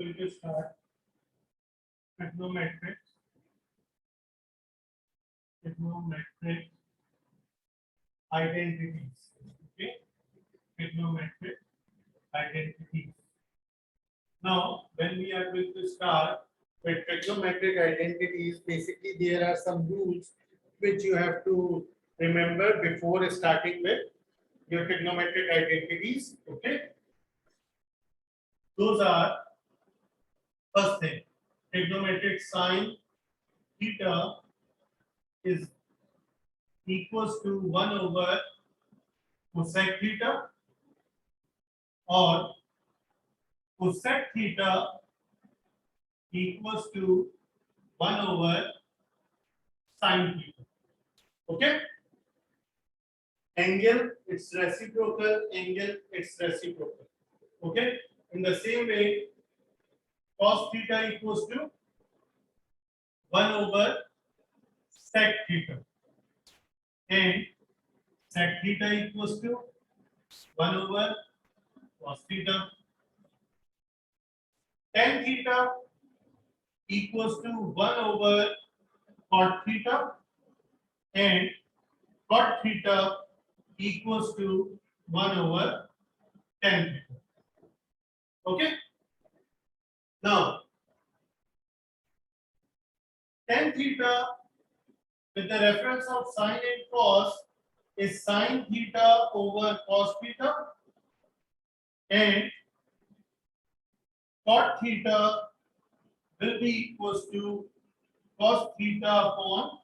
going to start trigonometric identities. Okay, trigonometric identities. Now, when we are going to start with trigonometric identities, basically there are some rules which you have to remember before starting with your trigonometric identities. Okay, those are first thing, trigonometric sine theta is equals to 1 over cosec theta, or cosec theta equals to 1 over sine theta. Okay, angle it's reciprocal, angle it's reciprocal. Okay, in the same way cos theta equals to 1 over sec theta, and sec theta equals to 1 over cos theta. Tan theta equals to 1 over cot theta, and cot theta equals to 1 over tan theta. Okay, now tan theta with the reference of sine and cos is sine theta over cos theta, and cot theta will be equals to cos theta upon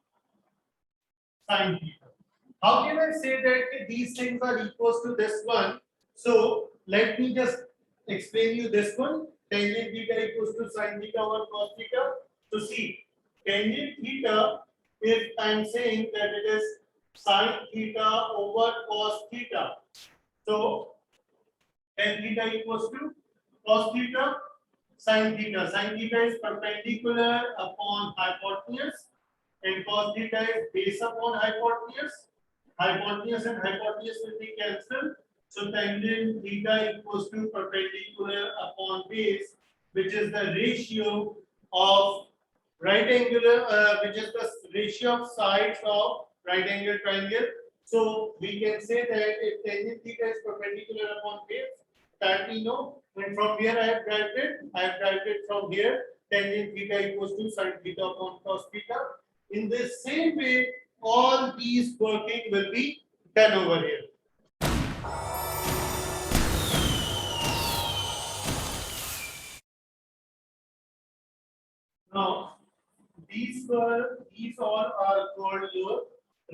sine theta. How can I say that these things are equals to this one? So let me just explain you this one. Tangent theta equals to sine theta over cos theta. So see, tangent theta, if I am saying that it is sine theta over cos theta, so tan theta equals to cos theta sin theta. Sin theta is perpendicular upon hypotenuse, and cos theta is base upon hypotenuse. Hypotenuse and hypotenuse will be cancelled. So tangent theta equals to perpendicular upon base, which is the ratio of right angular, which is the ratio of sides of right angle triangle. So we can say that if tangent theta is perpendicular upon base, that we know. And from here I have derived it from here. Tangent theta equals to sin theta upon cos theta. In the same way, all these working will be done over here. Now, these all are called your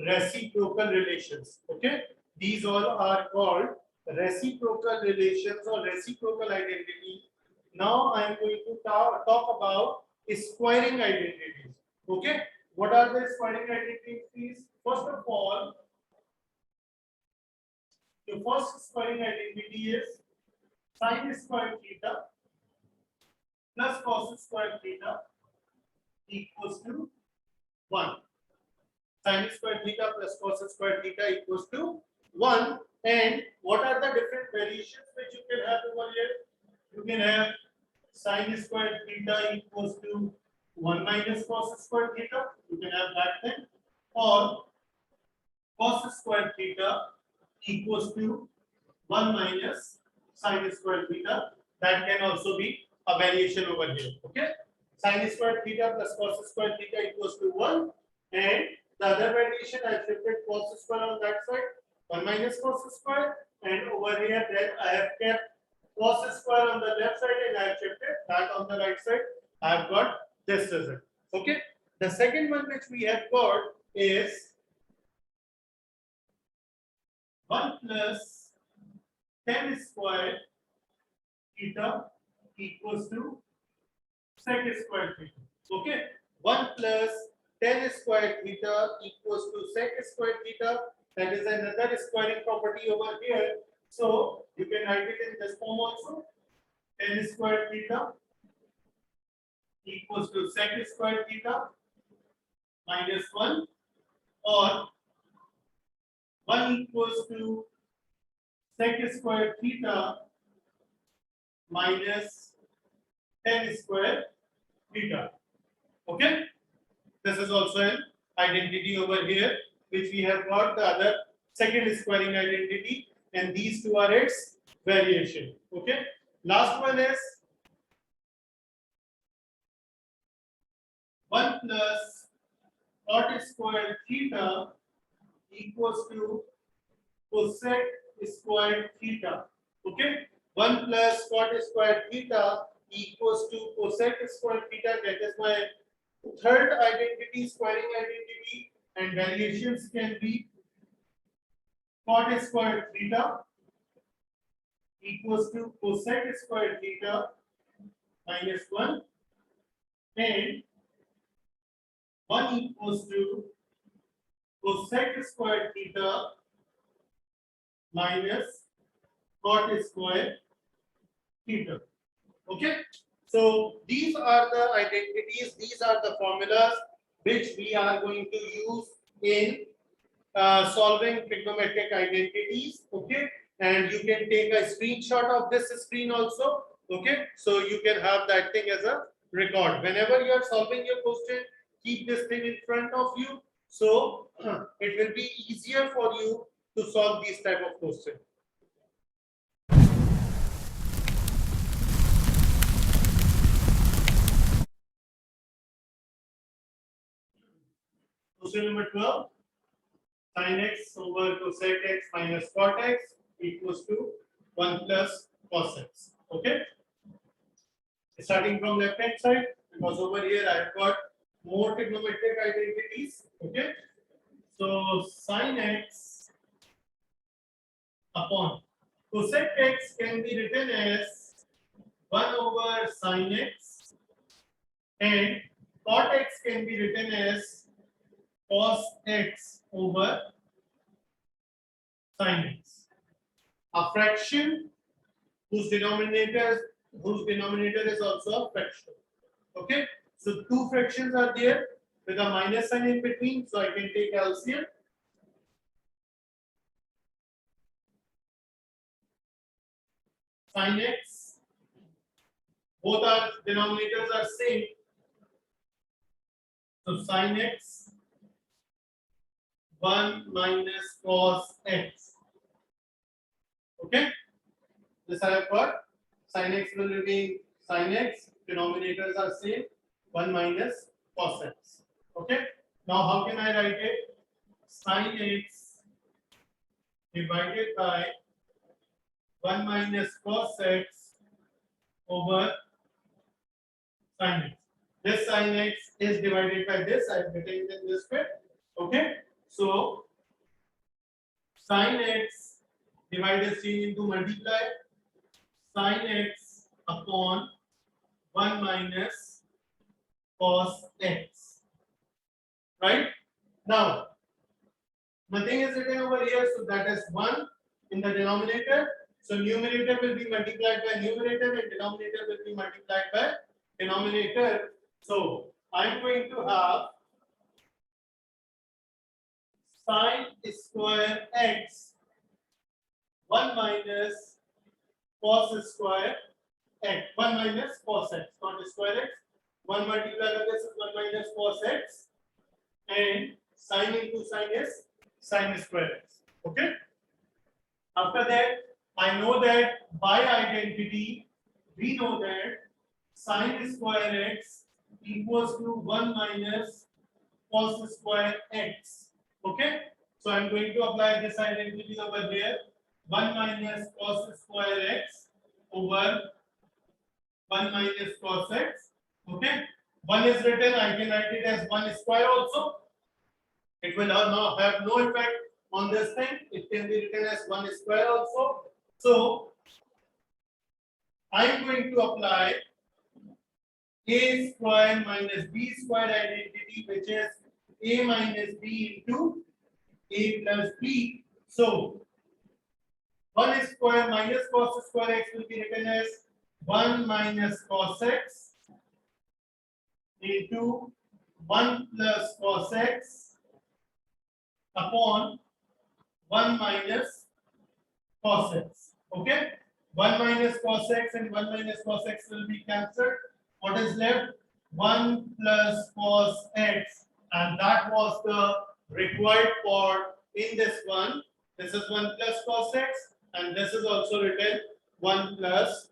reciprocal relations. Okay, these all are called reciprocal relations or reciprocal identity. Now I am going to talk about squaring identities. Okay, what are the squaring identities? First of all, the first squaring identity is sin square theta plus cos square theta equals to 1. Sin square theta plus cos square theta equals to 1. And what are the different variations which you can have over here? You can have sin square theta equals to 1 minus cos square theta. You can have that thing. Or cos square theta equals to 1 minus sin square theta. That can also be a variation over here. Okay. Sin square theta plus cos square theta equals to 1. And the other variation I have shifted cos square on that side, 1 minus cos square, and over here then I have kept cos square on the left side and I have shifted that on the right side. I have got this result. Okay. The second one which we have got is 1 plus tan square theta equals to sec square theta. Okay. 1 plus tan square theta equals to sec square theta. That is another squaring property over here. So you can write it in this form also. Tan square theta equals to sec square theta minus 1, or 1 equals to sec square theta minus tan square theta. Okay, this is also an identity over here, which we have got the other second squaring identity, and these two are its variation. Okay, last one is 1 plus cot square theta equals to cosec square theta. Okay, 1 plus cot square theta equals to cosec square theta. That is my third identity, squaring identity, and variations can be cot square theta equals to cosec square theta minus 1, and 1 equals to cosec square theta minus cot square theta. Okay, so these are the identities, these are the formulas which we are going to use in solving trigonometric identities. Okay, and you can take a screenshot of this screen also. Okay, so you can have that thing as a record whenever you are solving your question. Keep this thing in front of you, so it will be easier for you to solve these type of questions. Question number 12. Sin x over cosec x minus cot x equals to 1 plus cos x. Okay. Starting from left hand side, because over here I have got more trigonometric identities. Okay. So sin x upon cosec x can be written as 1 over sin x, and cot x can be written as cos x over sin x. A fraction whose denominator is also a fraction. Okay, so two fractions are there with a minus sign in between, so I can take LCM. Sin x, both our denominators are same, so sin x 1 minus cos x. Okay, this I have got. Sin x will remain sin x, denominators are same, 1 minus cos x. Okay, now how can I write it? Sin x divided by 1 minus cos x over sin x. This sin x is divided by this. I am writing it in this way. Okay, so sin x divided change into multiply. Sin x upon 1 minus cos x. Right? Now, nothing is written over here, so that is 1 in the denominator. So numerator will be multiplied by numerator and denominator will be multiplied by denominator. So I am going to have sin square x 1 minus cos square x, 1 minus cos x, not square x. 1 multiplied by this is 1 minus cos x, and sin into sin is sin square x. Okay. After that, I know that by identity, we know that sin square x equals to 1 minus cos square x. Okay. So I am going to apply this identity over here. 1 minus cos square x over 1 minus cos x. Okay. 1 is written, I can write it as 1 square also. It will now have no effect on this thing. It can be written as 1 square also. So I am going to apply a square minus b square identity, which is a minus b into a plus b. So 1 square minus cos square x will be written as 1 minus cos x into 1 plus cos x upon 1 minus cos x. Okay, 1 minus cos x and 1 minus cos x will be cancelled. What is left? 1 plus cos x, and that was the required for in this one. This is 1 plus cos x, and this is also written 1 plus